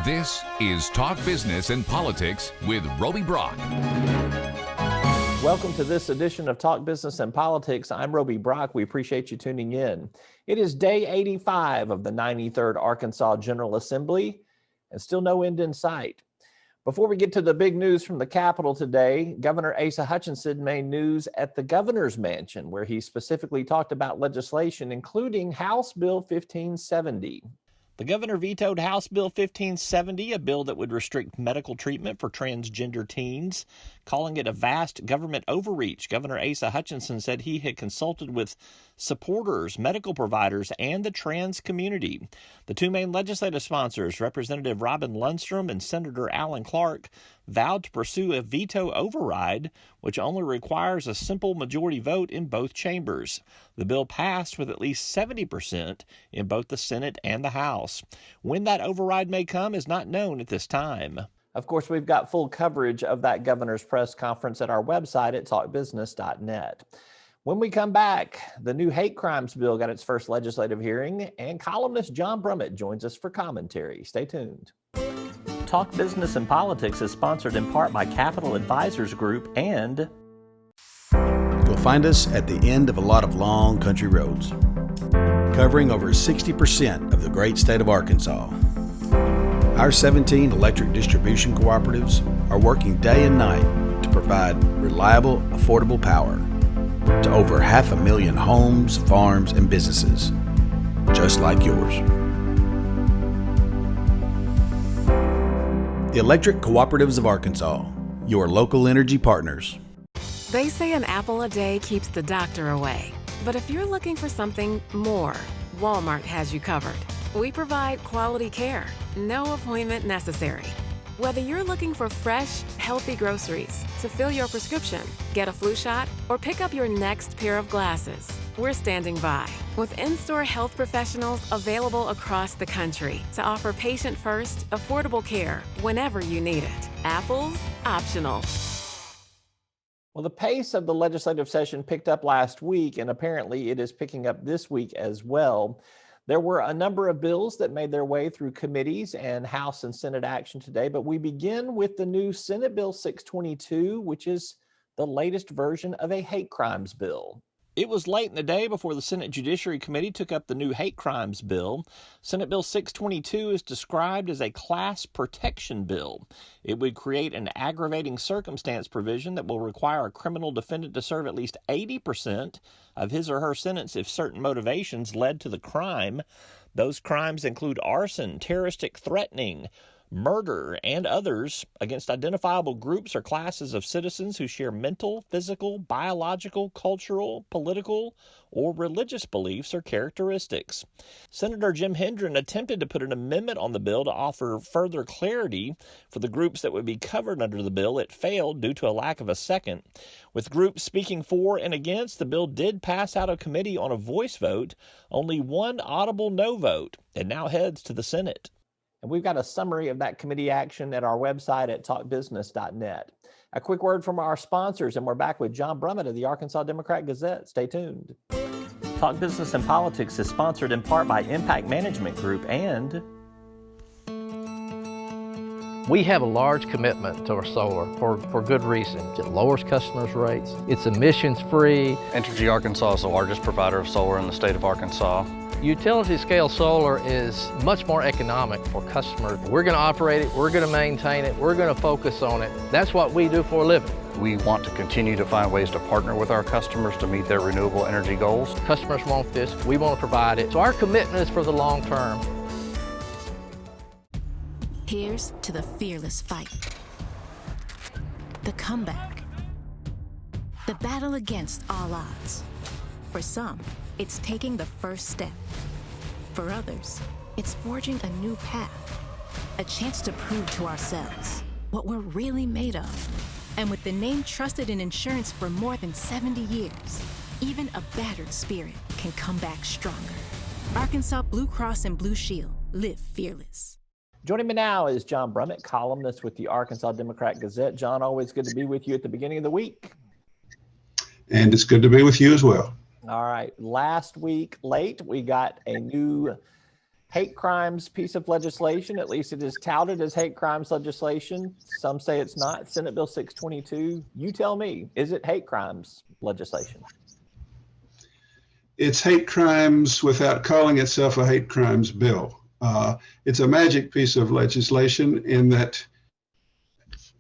This is Talk Business and Politics with Roby Brock. Welcome to this edition of Talk Business and Politics. I'm Roby Brock. We appreciate you tuning in. It is day 85 of the 93rd Arkansas General Assembly, and still no end in sight. Before we get to the big news from the Capitol today, Governor Asa Hutchinson made news at the governor's mansion, where he specifically talked about legislation, including House Bill 1570. The governor vetoed House Bill 1570, a bill that would restrict medical treatment for transgender teens, calling it a vast government overreach. Governor Asa Hutchinson said he had consulted with supporters, medical providers, and the trans community. The two main legislative sponsors, Representative Robin Lundstrom and Senator Alan Clark, vowed to pursue a veto override, which only requires a simple majority vote in both chambers. The bill passed with at least 70% in both the Senate and the House. When that override may come is not known at this time. Of course, we've got full coverage of that governor's press conference at our website at talkbusiness.net. When we come back, the new hate crimes bill got its first legislative hearing, and columnist John Brummett joins us for commentary. Stay tuned. Talk Business and Politics is sponsored in part by Capital Advisors Group and... You'll find us at the end of a lot of long country roads, covering over 60% of the great state of Arkansas. Our 17 electric distribution cooperatives are working day and night to provide reliable, affordable power to over 500,000 homes, farms, and businesses, just like yours. The Electric Cooperatives of Arkansas, your local energy partners. They say an apple a day keeps the doctor away. But if you're looking for something more, Walmart has you covered. We provide quality care, no appointment necessary. Whether you're looking for fresh, healthy groceries to fill your prescription, get a flu shot, or pick up your next pair of glasses, we're standing by with in-store health professionals available across the country to offer patient-first, affordable care whenever you need it. Apples, optional. Well, the pace of the legislative session picked up last week, and apparently it is picking up this week as well. There were a number of bills that made their way through committees and House and Senate action today, but we begin with the new Senate Bill 622, which is the latest version of a hate crimes bill. It was late in the day before the Senate Judiciary Committee took up the new hate crimes bill. Senate Bill 622 is described as a class protection bill. It would create an aggravating circumstance provision that will require a criminal defendant to serve at least 80% of his or her sentence if certain motivations led to the crime. Those crimes include arson, terroristic threatening, murder, and others against identifiable groups or classes of citizens who share mental, physical, biological, cultural, political, or religious beliefs or characteristics. Senator Jim Hendren attempted to put an amendment on the bill to offer further clarity for the groups that would be covered under the bill. It failed due to a lack of a second. With groups speaking for and against, the bill did pass out of committee on a voice vote, only one audible no vote, and now heads to the Senate. And we've got a summary of that committee action at our website at talkbusiness.net. A quick word from our sponsors, and we're back with John Brummett of the Arkansas Democrat-Gazette. Stay tuned. Talk Business and Politics is sponsored in part by Impact Management Group and... We have a large commitment to our solar for good reason. It lowers customers' rates. It's emissions-free. Entergy Arkansas is the largest provider of solar in the state of Arkansas. Utility-scale solar is much more economic for customers. We're going to operate it, we're going to maintain it, we're going to focus on it. That's what we do for a living. We want to continue to find ways to partner with our customers to meet their renewable energy goals. Customers want this, we want to provide it. So our commitment is for the long term. Here's to the fearless fight, the comeback, the battle against all odds. For some, it's taking the first step. For others, it's forging a new path, a chance to prove to ourselves what we're really made of. And with the name trusted in insurance for more than 70 years, even a battered spirit can come back stronger. Arkansas Blue Cross and Blue Shield, live fearless. Joining me now is John Brummett, columnist with the Arkansas Democrat-Gazette. John, always good to be with you at the beginning of the week. And it's good to be with you as well. All right. Last week, late, we got a new hate crimes piece of legislation. At least it is touted as hate crimes legislation. Some say it's not. Senate Bill 622. You tell me, is it hate crimes legislation? It's hate crimes without calling itself a hate crimes bill. It's a magic piece of legislation in that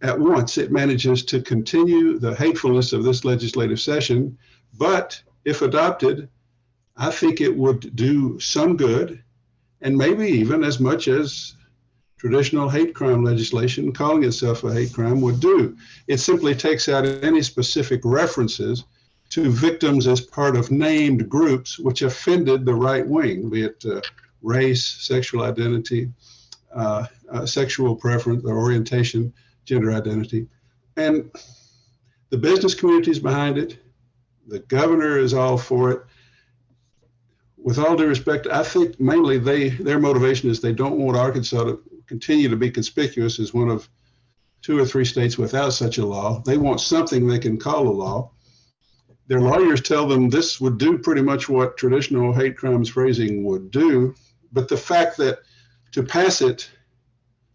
at once it manages to continue the hatefulness of this legislative session, but if adopted, I think it would do some good, and maybe even as much as traditional hate crime legislation calling itself a hate crime would do. It simply takes out any specific references to victims as part of named groups which offended the right wing, be it race, sexual identity, sexual preference or orientation, gender identity. And the business community is behind it. The governor is all for it. With all due respect, I think mainly their motivation is they don't want Arkansas to continue to be conspicuous as one of 2 or 3 states without such a law. They want something they can call a law. Their lawyers tell them this would do pretty much what traditional hate crimes phrasing would do, but the fact that to pass it,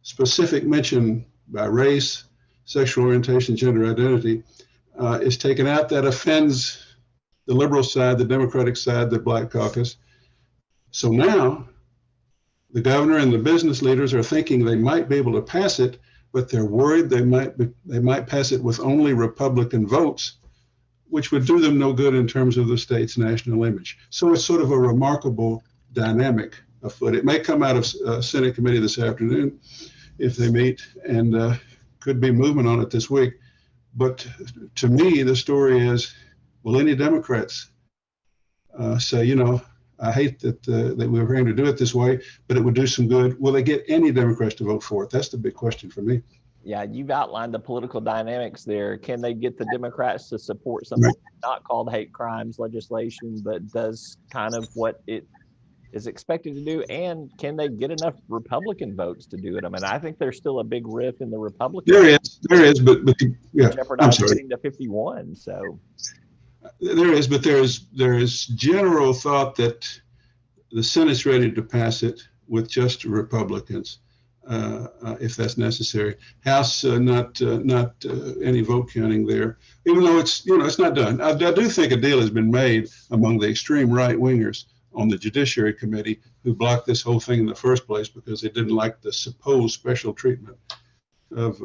specific mention by race, sexual orientation, gender identity is taken out, that offends the liberal side, the Democratic side, the Black Caucus. So now the governor and the business leaders are thinking they might be able to pass it, but they're worried they might pass it with only Republican votes, which would do them no good in terms of the state's national image. So it's sort of a remarkable dynamic afoot. It may come out of Senate committee this afternoon if they meet, and could be movement on it this week. But to me, the story is, will any Democrats say, you know, I hate that we were going to do it this way, but it would do some good? Will they get any Democrats to vote for it? That's the big question for me. Yeah, you've outlined the political dynamics there. Can they get the Democrats to support something not called hate crimes legislation, but does kind of what it is expected to do? And can they get enough Republican votes to do it? I mean, I think there's still a big rift in the Republicans. There is, but yeah, jeopardize getting to 51. So there is, but there is general thought that the Senate's ready to pass it with just Republicans, if that's necessary. House, not any vote counting there, even though it's not done. I do think a deal has been made among the extreme right wingers on the Judiciary Committee who blocked this whole thing in the first place because they didn't like the supposed special treatment of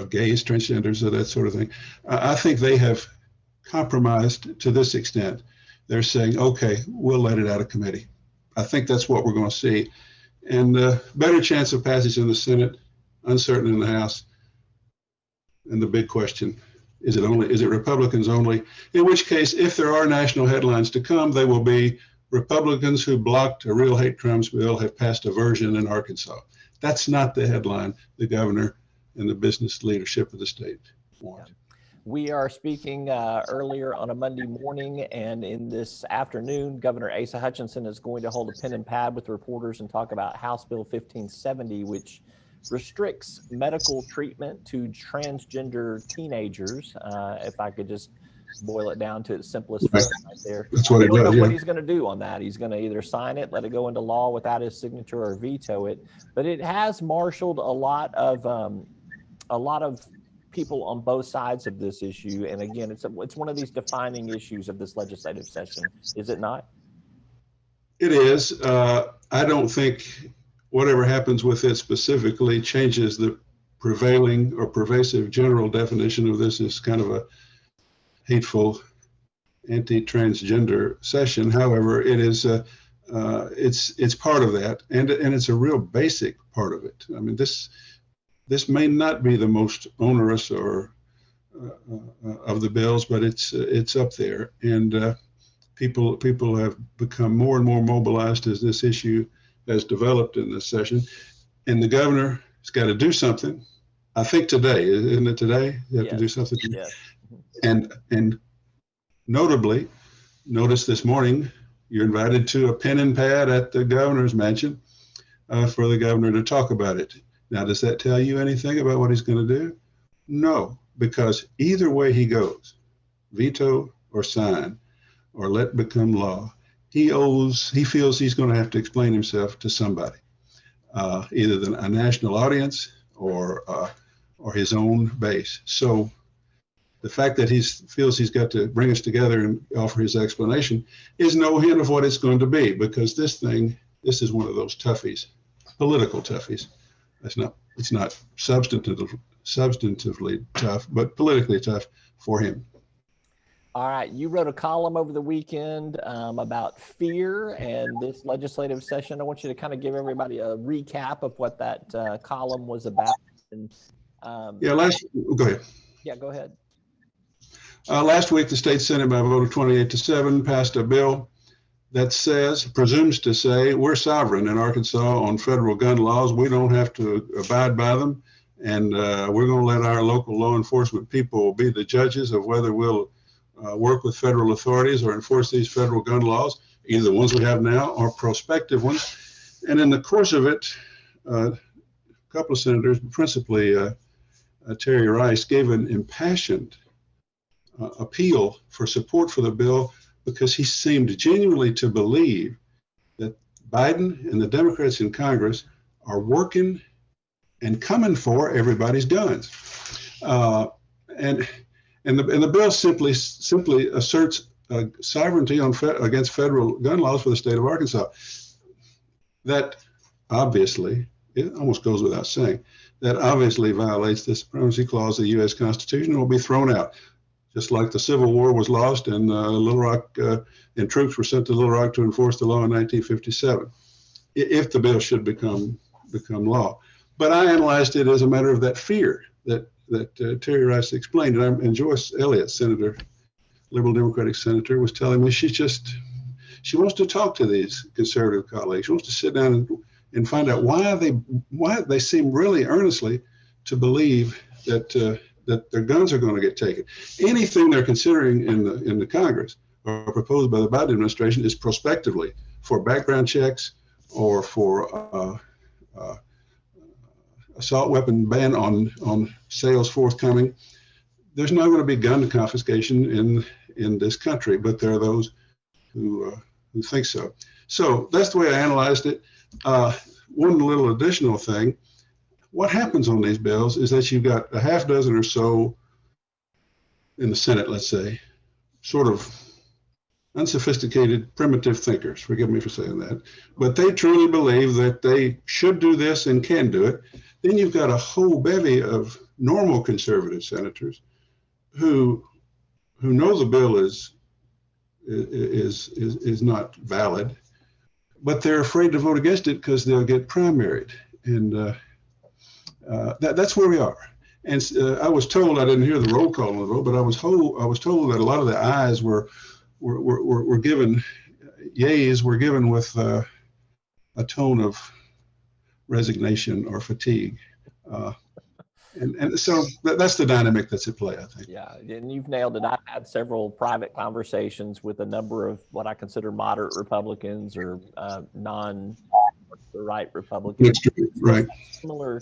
gays, transgenders, or that sort of thing. I think they have compromised to this extent. They're saying, okay, we'll let it out of committee. I think that's what we're going to see. And better chance of passage in the Senate, uncertain in the House. And the big question, is it Republicans only? In which case, if there are national headlines to come, they will be Republicans who blocked a real hate crimes bill have passed a version in Arkansas. That's not the headline the governor and the business leadership of the state want. Yeah. We are speaking earlier on a Monday morning, and in this afternoon, Governor Asa Hutchinson is going to hold a pen and pad with reporters and talk about House Bill 1570, which restricts medical treatment to transgender teenagers. If I could just boil it down to its simplest form right there. That's what he does. Know what he's going to do on that. He's going to either sign it, let it go into law without his signature, or veto it. But it has marshaled a lot of people on both sides of this issue. And again, it's one of these defining issues of this legislative session, is it not? It is. I don't think whatever happens with it specifically changes the prevailing or pervasive general definition of this as kind of a hateful anti-transgender session. However, it is it's part of that, and it's a real basic part of it. I mean, this may not be the most onerous or of the bills, but it's up there, and people have become more and more mobilized as this issue has developed in this session, and the governor has got to do something. I think today, isn't it today? You have to do something. Yes. And notably, notice this morning, you're invited to a pen and pad at the governor's mansion for the governor to talk about it. Now, does that tell you anything about what he's going to do? No, because either way he goes, veto or sign or let become law, he feels he's going to have to explain himself to somebody, either a national audience or his own base. So the fact that he feels he's got to bring us together and offer his explanation is no hint of what it's going to be, because this is one of those toughies, political toughies. It's not substantively tough, but politically tough for him. All right, you wrote a column over the weekend about fear and this legislative session. I want you to kind of give everybody a recap of what that column was about. And go ahead. Yeah, go ahead. Last week, the state Senate, by a vote of 28-7, passed a bill that presumes to say, we're sovereign in Arkansas on federal gun laws. We don't have to abide by them. And we're going to let our local law enforcement people be the judges of whether we'll work with federal authorities or enforce these federal gun laws, either the ones we have now or prospective ones. And in the course of it, a couple of senators, principally Terry Rice, gave an impassioned appeal for support for the bill, because he seemed genuinely to believe that Biden and the Democrats in Congress are working and coming for everybody's guns. And the bill simply asserts sovereignty against federal gun laws for the state of Arkansas. That obviously, it almost goes without saying, that obviously violates the supremacy clause of the U.S. Constitution and will be thrown out. Just like the Civil War was lost and Little Rock, and troops were sent to Little Rock to enforce the law in 1957, if the bill should become law. But I analyzed it as a matter of that fear that Terry Rice explained. And Joyce Elliott, senator, liberal Democratic senator, was telling me she wants to talk to these conservative colleagues. She wants to sit down and find out why they seem really earnestly to believe that their guns are going to get taken. Anything they're considering in the Congress or proposed by the Biden administration is prospectively for background checks or for assault weapon ban on sales forthcoming. There's not going to be gun confiscation in this country, but there are those who think so. So that's the way I analyzed it. One little additional thing. What happens on these bills is that you've got a half dozen or so in the Senate, let's say, sort of unsophisticated, primitive thinkers, forgive me for saying that, but they truly believe that they should do this and can do it. Then you've got a whole bevy of normal conservative senators who know the bill is not valid, but they're afraid to vote against it because they'll get primaried. And that's where we are. And I was told, I didn't hear the roll call on the vote, but I was told that a lot of the ayes were given, yays were given with a tone of resignation or fatigue. And so that's the dynamic that's at play, I think. Yeah, and you've nailed it. I've had several private conversations with a number of what I consider moderate Republicans or non-right Republicans. Right. Similar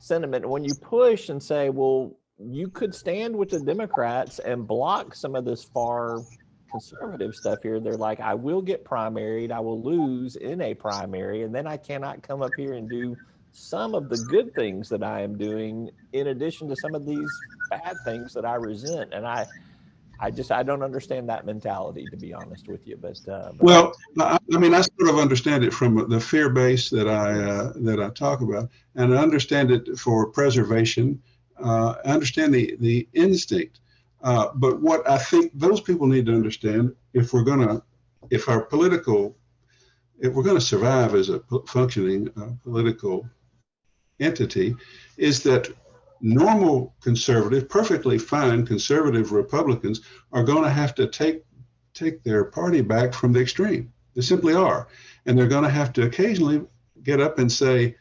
sentiment. When you push and say, well, you could stand with the Democrats and block some of this far conservative stuff here, they're like, I will get primaried, I will lose in a primary, and then I cannot come up here and do some of the good things that I am doing in addition to some of these bad things that I resent. And I don't understand that mentality, to be honest with you. But well, I mean, I sort of understand it from the fear base that I talk about, and I understand it for preservation. I understand the instinct, but what I think those people need to understand, if we're going to survive as a functioning political entity, is that normal conservative, perfectly fine conservative Republicans are going to have to take their party back from the extreme. They simply are. And they're going to have to occasionally get up and say,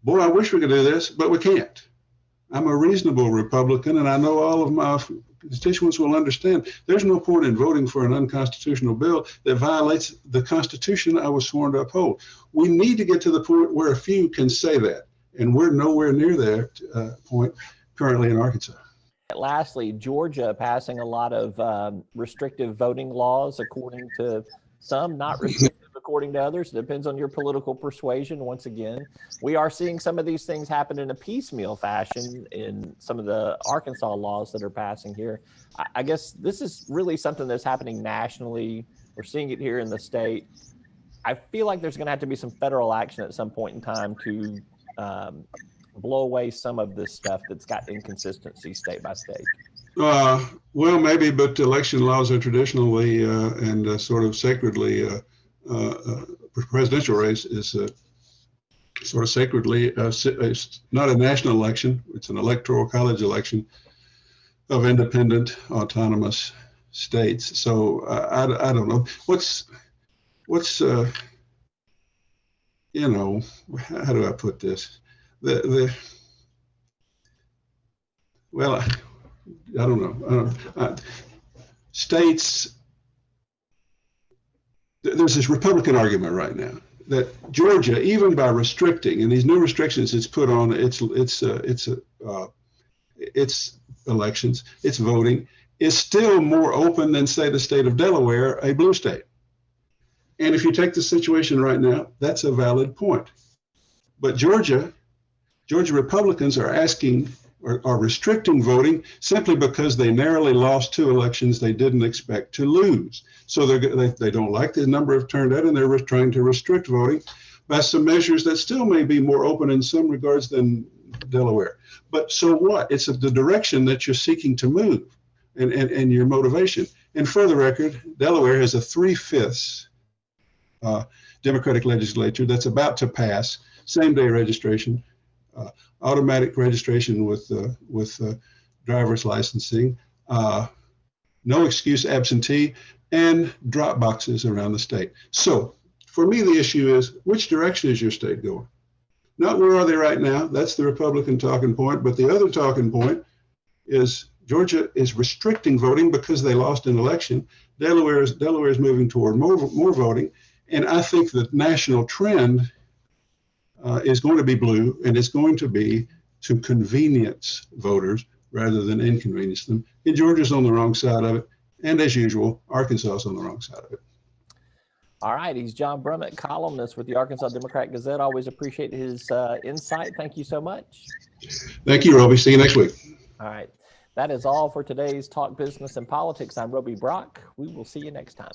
boy, I wish we could do this, but we can't. I'm a reasonable Republican, and I know all of my constituents will understand there's no point in voting for an unconstitutional bill that violates the Constitution I was sworn to uphold. We need to get to the point where a few can say that. And we're nowhere near that point currently in Arkansas. Lastly, Georgia passing a lot of restrictive voting laws, according to some not restrictive according to others. It depends on your political persuasion. Once again, we are seeing some of these things happen in a piecemeal fashion in some of the Arkansas laws that are passing here. I guess this is really something that's happening nationally. We're seeing it here in the state. I feel like there's going to have to be some federal action at some point in time to blow away some of this stuff that's got inconsistency state by state. Well, maybe, but election laws are traditionally and sort of sacredly, presidential race is sort of sacredly, it's not a national election. It's an electoral college election of independent, autonomous states. So I don't know. What's you know, how do I put this? Well, I don't know. States, there's this Republican argument right now that Georgia, even by restricting, and these new restrictions it's put on its elections, its voting, is still more open than, say, the state of Delaware, a blue state. And if you take the situation right now, that's a valid point. But Georgia Republicans are asking or are restricting voting simply because they narrowly lost 2 elections they didn't expect to lose. So they don't like the number of turned out, and they're trying to restrict voting by some measures that still may be more open in some regards than Delaware. But so what? It's the direction that you're seeking to move and your motivation. And for the record, Delaware has a 3/5 Democratic legislature that's about to pass same-day registration, automatic registration with driver's licensing, no excuse absentee, and drop boxes around the state. So for me, the issue is, which direction is your state going? Not where are they right now? That's the Republican talking point. But the other talking point is Georgia is restricting voting because they lost an election. Delaware is moving toward more voting. And I think the national trend is going to be blue, and it's going to be to convenience voters rather than inconvenience them. And Georgia's on the wrong side of it. And as usual, Arkansas is on the wrong side of it. All right. He's John Brummett, columnist with the Arkansas Democrat-Gazette. Always appreciate his insight. Thank you so much. Thank you, Roby. See you next week. All right. That is all for today's Talk Business and Politics. I'm Roby Brock. We will see you next time.